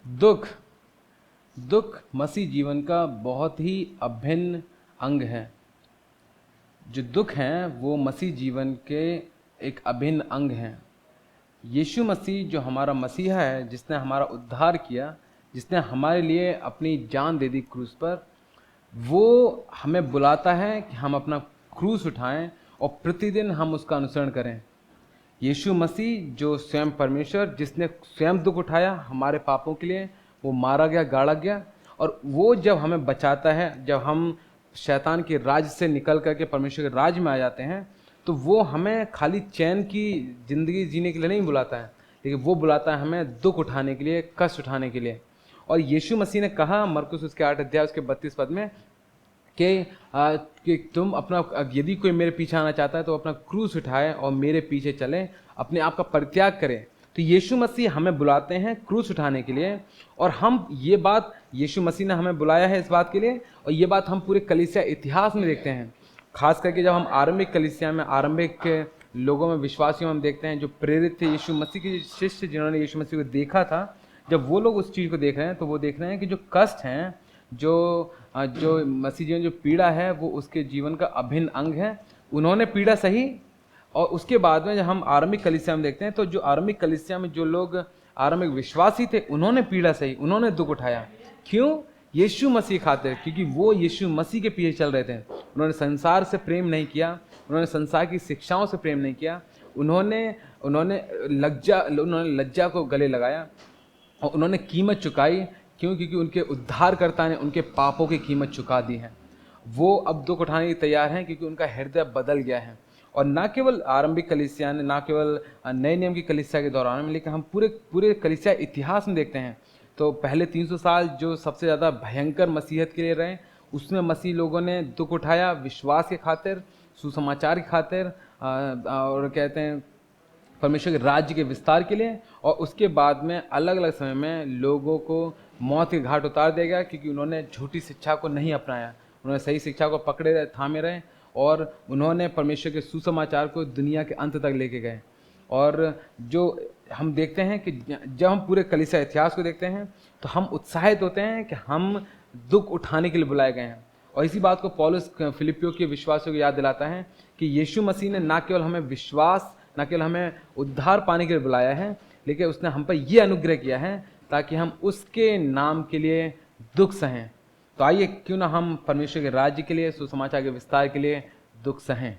दुख दुख मसीह जीवन का बहुत ही अभिन्न अंग है। जो दुख हैं वो मसीह जीवन के एक अभिन्न अंग हैं। यीशु मसीह जो हमारा मसीहा है, जिसने हमारा उद्धार किया, जिसने हमारे लिए अपनी जान दे दी क्रूस पर, वो हमें बुलाता है कि हम अपना क्रूस उठाएं और प्रतिदिन हम उसका अनुसरण करें। यीशु मसीह जो स्वयं परमेश्वर, जिसने स्वयं दुख उठाया हमारे पापों के लिए, वो मारा गया, गाड़ा गया, और वो जब हमें बचाता है, जब हम शैतान के राज से निकल करके परमेश्वर के राज में आ जाते हैं, तो वो हमें खाली चैन की ज़िंदगी जीने के लिए नहीं बुलाता है, लेकिन वो बुलाता है हमें दुख उठाने के लिए, कष्ट उठाने के लिए। और यीशु मसीह ने कहा मरकुस उसके 8 अध्याय उसके 32 पद में कि तुम अपना, यदि कोई मेरे पीछे आना चाहता है तो अपना क्रूस उठाए और मेरे पीछे चले, अपने आप का परित्याग करें। तो यीशु मसीह हमें बुलाते हैं क्रूस उठाने के लिए, और हम ये बात, यीशु मसीह ने हमें बुलाया है इस बात के लिए, और ये बात हम पूरे कलीसिया इतिहास में देखते हैं। खास करके जब हम आरंभिक कलीसिया में, आरंभिक लोगों में, विश्वासियों में हम देखते हैं जो प्रेरित थे, यीशु मसीह के शिष्य जिन्होंने यीशु मसीह को देखा था, जब वो लोग उस चीज़ को देख रहे हैं तो वो देख रहे हैं कि जो कष्ट हैं, जो मसीह जीवन, जो पीड़ा है, वो उसके जीवन का अभिन्न अंग है। उन्होंने पीड़ा सही, और उसके बाद में जब हम आरंभिक कलीसिया में देखते हैं तो जो आरंभिक कलीसिया में जो लोग आरंभिक विश्वासी थे, उन्होंने पीड़ा सही, उन्होंने दुख उठाया। क्यों? यीशु मसीह खातिर, क्योंकि वो यीशु मसीह के पीछे चल रहे थे। उन्होंने संसार से प्रेम नहीं किया, उन्होंने संसार की शिक्षाओं से प्रेम नहीं किया, उन्होंने लज्जा को गले लगाया, और उन्होंने कीमत चुकाई। क्यों? क्योंकि उनके उद्धारकर्ता ने उनके पापों की कीमत चुका दी है। वो अब दुख उठाने के तैयार हैं, क्योंकि उनका हृदय बदल गया है। और ना केवल आरंभिक कलीसिया ने, ना केवल नए नियम की कलीसिया के दौरान में, लेकिन हम पूरे कलीसिया इतिहास में देखते हैं तो पहले 300 साल जो सबसे ज़्यादा भयंकर मसीहत के लिए रहे, उसमें मसीह लोगों ने दुख उठाया विश्वास के खातिर, सुसमाचार की खातिर, और कहते हैं परमेश्वर के राज्य के विस्तार के लिए। और उसके बाद में अलग अलग समय में लोगों को मौत के घाट उतार दिया गया, क्योंकि उन्होंने झूठी शिक्षा को नहीं अपनाया, उन्होंने सही शिक्षा को पकड़े रहे, थामे रहे, और उन्होंने परमेश्वर के सुसमाचार को दुनिया के अंत तक लेके गए। और जो हम देखते हैं कि जब हम पूरे कलीसिया इतिहास को देखते हैं तो हम उत्साहित होते हैं कि हम दुख उठाने के लिए बुलाए गए हैं। और इसी बात को पौलुस फिलिपियों के विश्वासियों को याद दिलाता है कि यीशु मसीह ने ना केवल हमें विश्वास, ना केवल हमें उद्धार पाने के लिए बुलाया है, लेकिन उसने हम पर यह अनुग्रह किया है ताकि हम उसके नाम के लिए दुख सहें। तो आइए, क्यों ना हम परमेश्वर के राज्य के लिए, सुसमाचार के विस्तार के लिए दुख सहें।